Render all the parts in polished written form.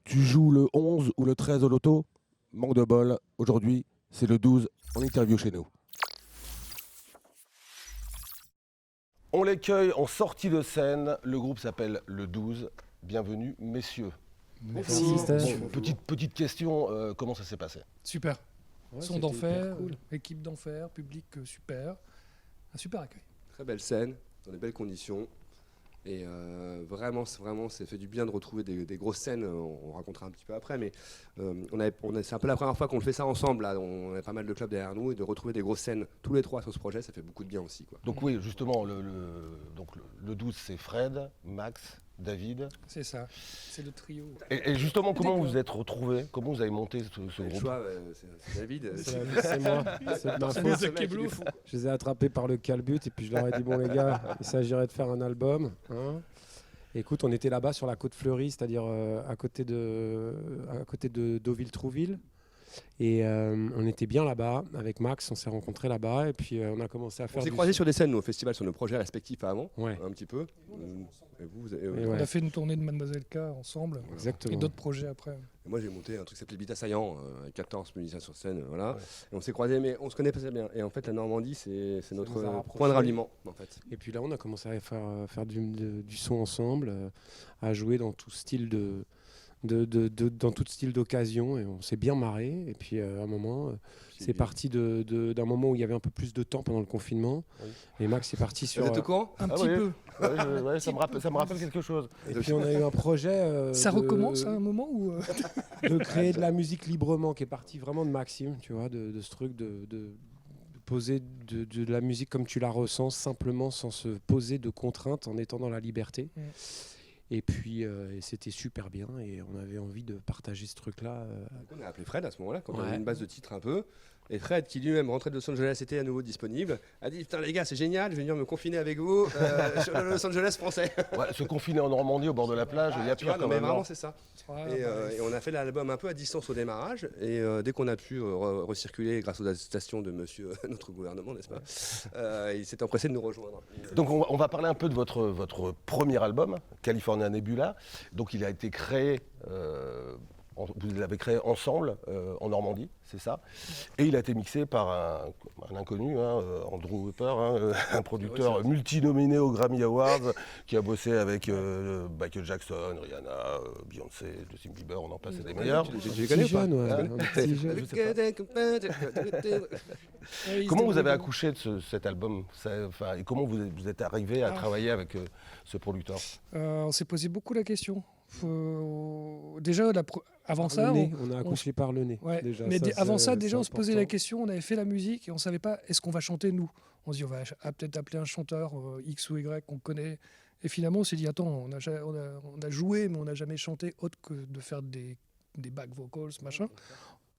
Tu joues le 11 ou le 13 au loto? Manque de bol. Aujourd'hui, c'est le 12 en interview chez nous. On l'accueille en sortie de scène. Le groupe s'appelle le 12. Bienvenue, messieurs. Merci. Petite question, comment ça s'est passé? Super. Ouais, Son c'était d'enfer, hyper cool. équipe d'enfer, public super. Un super accueil. Très belle scène, dans des belles conditions. Et vraiment, c'est fait du bien de retrouver des grosses scènes. On racontera un petit peu après, mais c'est un peu la première fois qu'on le fait ça ensemble. Là. On a pas mal de clubs derrière nous et de retrouver des grosses scènes tous les trois sur ce projet, ça fait beaucoup de bien aussi, quoi. Donc oui, justement, le 12, c'est Fred, Max, David. C'est ça. C'est le trio. Et justement, comment vous vous êtes retrouvés? Comment vous avez monté ce Le groupe? choix, c'est David. C'est moi, c'est de ma C'est faute. le mec, il est fou. Je les ai attrapés par le calbut et puis je leur ai dit bon les gars, il s'agirait de faire un album. Hein. Écoute, on était là-bas sur la côte fleurie, c'est-à-dire à côté de Deauville-Trouville. Et on était bien là-bas avec Max, on s'est rencontrés là-bas et puis on a commencé à faire On s'est du croisés sur des scènes, nous, au festival, sur nos projets respectifs avant, Ouais. un petit peu. Et vous avez- Et On ouais. a fait une tournée de Mademoiselle K ensemble. Exactement. Et d'autres projets après. Et moi j'ai monté un truc qui s'appelait Bita Saillant, avec 14 musiciens sur scène, voilà. Et on s'est croisés, mais on se connaît pas très bien. Et en fait la Normandie c'est notre nous a rapprochés. point de ralliement en fait. Et puis là, on a commencé à faire du son ensemble, à jouer dans tout style dans tout style d'occasion, et on s'est bien marré. Et puis à un moment, c'est parti d'un moment où il y avait un peu plus de temps pendant le confinement. Oui. Et Max est parti sur. Vous êtes au courant? Un Ah petit ouais. peu. Ouais, ça me rappelle quelque chose. Et puis on a eu un projet. Ça recommence à un moment où de créer de la musique librement, qui est parti vraiment de Maxime, tu vois, de ce truc de poser de la musique comme tu la ressens, simplement sans se poser de contraintes, en étant dans la liberté. Mm. Et puis et c'était super bien et on avait envie de partager ce truc-là. On a appelé Fred à ce moment-là, quand on Ouais. avait une base de titres un peu. Et Fred, qui lui-même rentrait de Los Angeles, était à nouveau disponible, a dit putain les gars, c'est génial, je vais venir me confiner avec vous sur le Los Angeles français. Ouais, se confiner en Normandie au bord de la plage, il y a Tu vois, pire non, quand mais même. vraiment non c'est ça. ouais, Et on a fait l'album un peu à distance au démarrage. Et dès qu'on a pu recirculer grâce aux attestations de monsieur notre gouvernement, n'est-ce pas, il s'est empressé de nous rejoindre. Donc on va parler un peu de votre premier album, California Nebula. Donc il a été créé, vous l'avez créé ensemble en Normandie, c'est ça. Et il a été mixé par un inconnu, Andrew Hopper, un producteur Ouais, c'est- multinominé aux Grammy Awards, qui a bossé avec Michael Jackson, Rihanna, Beyoncé, Justin Bieber, on en passe, c'est des meilleurs. Tu les Petit connais ou pas? jeune, ouais, Hein un petit jeune. Je sais ouais, Comment vous avez ils se accouché de cet album et comment vous êtes arrivé à travailler avec ce producteur? On s'est posé beaucoup la question. Déjà, avant Par ça, le nez, on a on accouché par le nez. ouais. Déjà, mais avant ça, c'est déjà, on se posait la important. question. On avait fait la musique et on savait pas est-ce qu'on va chanter nous. On se dit on va peut-être appeler un chanteur X ou Y qu'on connaît. Et finalement, on s'est dit attends, on a joué, mais on n'a jamais chanté autre que de faire des back vocals, machin.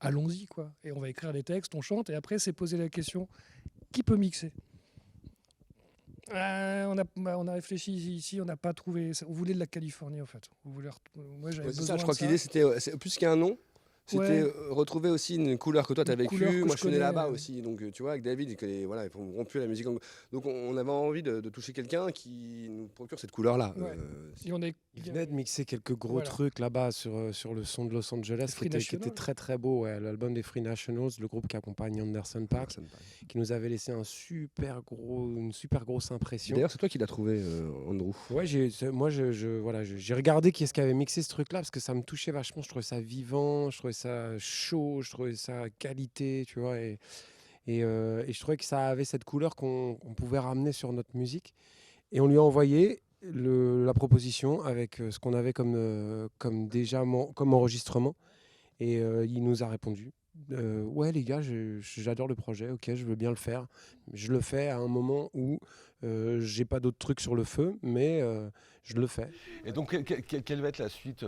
Allons-y quoi. Et on va écrire des textes, on chante. Et après, c'est poser la question qui peut mixer. On a réfléchi ici, on n'a pas trouvé. On voulait de la Californie en fait. Moi j'avais Ouais, c'est besoin ça, je crois de que l'idée c'était c'est plus qu'un nom. C'était Ouais. retrouver aussi une couleur que toi tu as Une couleur vécue. que Moi je je suis né connais, là-bas aussi. Donc tu vois, avec David, voilà, ils font rompu à la musique. Donc on avait envie de toucher quelqu'un qui nous procure cette couleur-là. Ouais. Et on est. Il venait de mixer quelques gros Voilà. trucs là-bas sur le son de Los Angeles Free qui Nationals. était très très beau. Ouais. L'album des Free Nationals, le groupe qui accompagne Anderson .Paak, qui nous avait laissé une super grosse impression. D'ailleurs, c'est toi qui l'as trouvé, Andrew. Ouais, j'ai regardé qui est-ce qui avait mixé ce truc-là parce que ça me touchait vachement. Je trouvais ça vivant, je trouvais ça chaud, je trouvais ça qualité, tu vois. Et je trouvais que ça avait cette couleur qu'on pouvait ramener sur notre musique. Et on lui a envoyé la proposition avec ce qu'on avait comme enregistrement. Et il nous a répondu. Ouais les gars, j'adore le projet, ok, je veux bien le faire. Je le fais à un moment où j'ai pas d'autres trucs sur le feu, mais je le fais. Et donc quelle va être la suite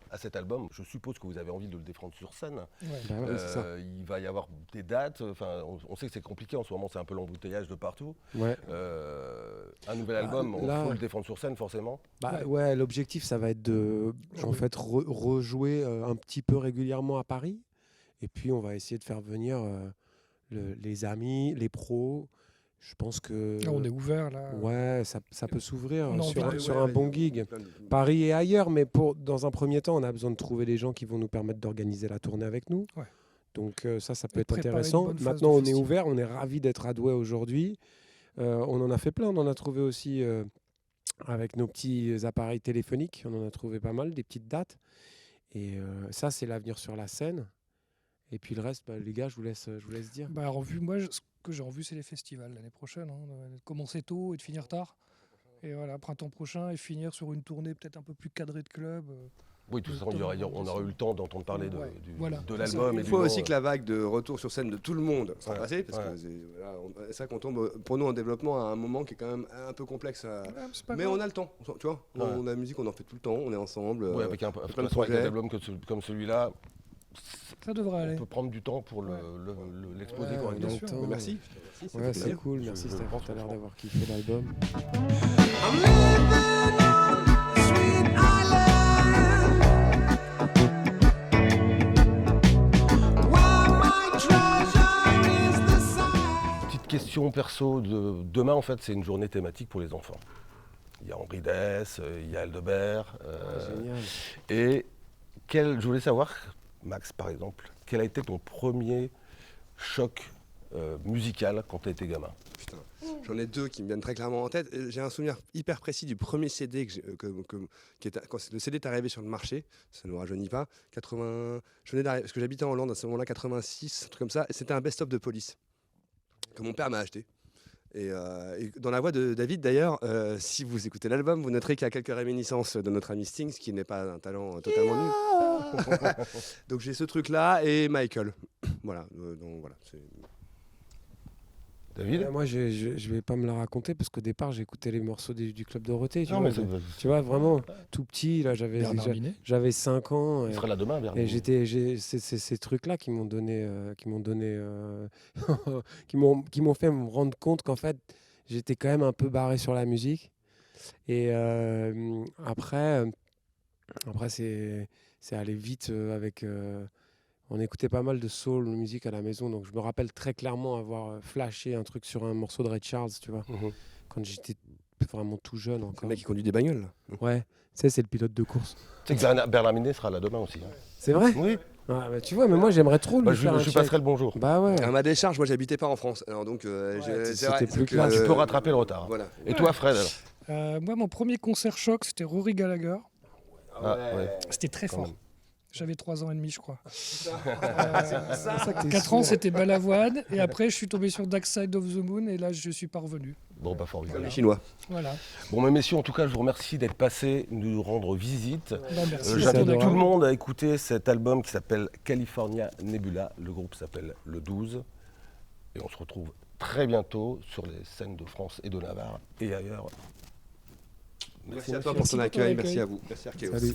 à cet album? Je suppose que vous avez envie de le défendre sur scène. Ouais. Bah ouais, c'est ça. Il va y avoir des dates. Enfin, on sait que c'est compliqué en ce moment, c'est un peu l'embouteillage de partout. Ouais. Un nouvel album, là- on faut le défendre sur scène forcément. Bah ouais, l'objectif ça va être de en fait rejouer un petit peu régulièrement à Paris. Et puis on va essayer de faire venir les amis, les pros, Je pense que Là, on est ouvert, là. ouais, ça peut s'ouvrir On a sur, envie de- sur un bon gig. Paris et ailleurs, mais dans un premier temps, on a besoin de trouver des gens qui vont nous permettre d'organiser la tournée avec nous. Ouais. Donc ça peut Et être préparer une intéressant. bonne phase Maintenant, de on est festival. ouvert, on est ravis d'être à Douai aujourd'hui. On en a fait plein, on en a trouvé aussi avec nos petits appareils téléphoniques, on en a trouvé pas mal, des petites dates. Et ça, c'est l'avenir sur la scène. Et puis le reste, bah, les gars, je vous laisse dire. Bah, ce que j'ai en vue, c'est les festivals l'année prochaine. De commencer tôt et de finir tard. Et voilà, printemps prochain et finir sur une tournée peut-être un peu plus cadrée de club. Oui, de toute façon, on aura eu le temps d'entendre parler Ouais, de voilà. l'album. Il et du faut nom, aussi que la vague de retour sur scène de tout le monde soit Ouais, passée, parce ouais. que c'est ça qu'on tombe pour nous en développement à un moment qui est quand même un peu complexe. C'est pas Mais grave. on a le temps, tu vois. Ouais. On a la musique, on en fait tout le temps, on est ensemble. Oui, avec de plein toute de façon, avec projets. un album comme celui-là, Ça devrait on aller. peut prendre du temps pour l'exposer Ouais, correctement. bien sûr. temps. Merci. Merci, ça Ouais, fait c'est plaisir. cool, merci Je Steph, pense t'as l'air franchement. d'avoir kiffé l'album. I'm living on a sweet island where my treasure is the sun. Petite question perso, demain en fait c'est une journée thématique pour les enfants. Il y a Henri Dess, il y a Aldebert. Génial. Et je voulais savoir, Max par exemple, quel a été ton premier choc musical quand tu étais gamin? Putain. J'en ai deux qui me viennent très clairement en tête. J'ai un souvenir hyper précis du premier CD qui était, quand le CD est arrivé sur le marché, ça ne nous rajeunit pas. 80, je venais d'arriver parce que j'habitais en Hollande à ce moment-là, 86, un truc comme ça. Et c'était un best-of de Police que mon père m'a acheté. Et dans la voix de David, d'ailleurs, si vous écoutez l'album, vous noterez qu'il y a quelques réminiscences de notre ami Sting, ce qui n'est pas un talent totalement nul. Donc j'ai ce truc-là et Michael. Voilà. Donc voilà. David? Moi, je vais pas me la raconter parce qu'au départ, j'écoutais les morceaux du Club Dorothée. Non, mais Tu vois, vraiment tout petit, là, Bernard Minet. j'avais 5 ans. il sera là demain, Bernard. Et c'est ces trucs-là qui m'ont donné, qui m'ont fait me rendre compte qu'en fait, j'étais quand même un peu barré sur la musique. Et après, c'est allé vite avec. On écoutait pas mal de soul musique à la maison, donc je me rappelle très clairement avoir flashé un truc sur un morceau de Ray Charles, tu vois, Mhm. quand j'étais vraiment tout jeune Le encore. mec qui conduit des bagnoles. Là. Ouais, tu sais, c'est le pilote de course. Tu sais que Bernard Minet sera là demain aussi. Hein. C'est vrai? Oui, Ah, bah, tu vois, mais moi j'aimerais trop lui bah, faire un je lui check. passerai le bonjour. Bah ouais. À ma décharge, moi j'habitais pas en France. Alors donc, c'était plus clair. Tu peux rattraper le retard. Voilà. Et toi, Fred alors? Moi, mon premier concert choc, c'était Rory Gallagher. Ah, ouais. C'était très Quand fort. même. J'avais 3 ans et demi, je crois. ça que t'es 4 ans, sourd. c'était Balavoine. Et après, je suis tombé sur Dark Side of the Moon. Et là, je suis pas revenu. Bon, bah Comme formidable. les Chinois. Voilà. Bon, mais messieurs, en tout cas, je vous remercie d'être passés nous rendre visite. Bah, merci. c'est J'invite adorable. tout le monde à écouter cet album qui s'appelle California Nebula. Le groupe s'appelle Le 12. Et on se retrouve très bientôt sur les scènes de France et de Navarre et ailleurs. Merci à toi messieurs. pour ton Merci pour ton accueil. accueil. Merci à vous. Merci Archéos. Salut.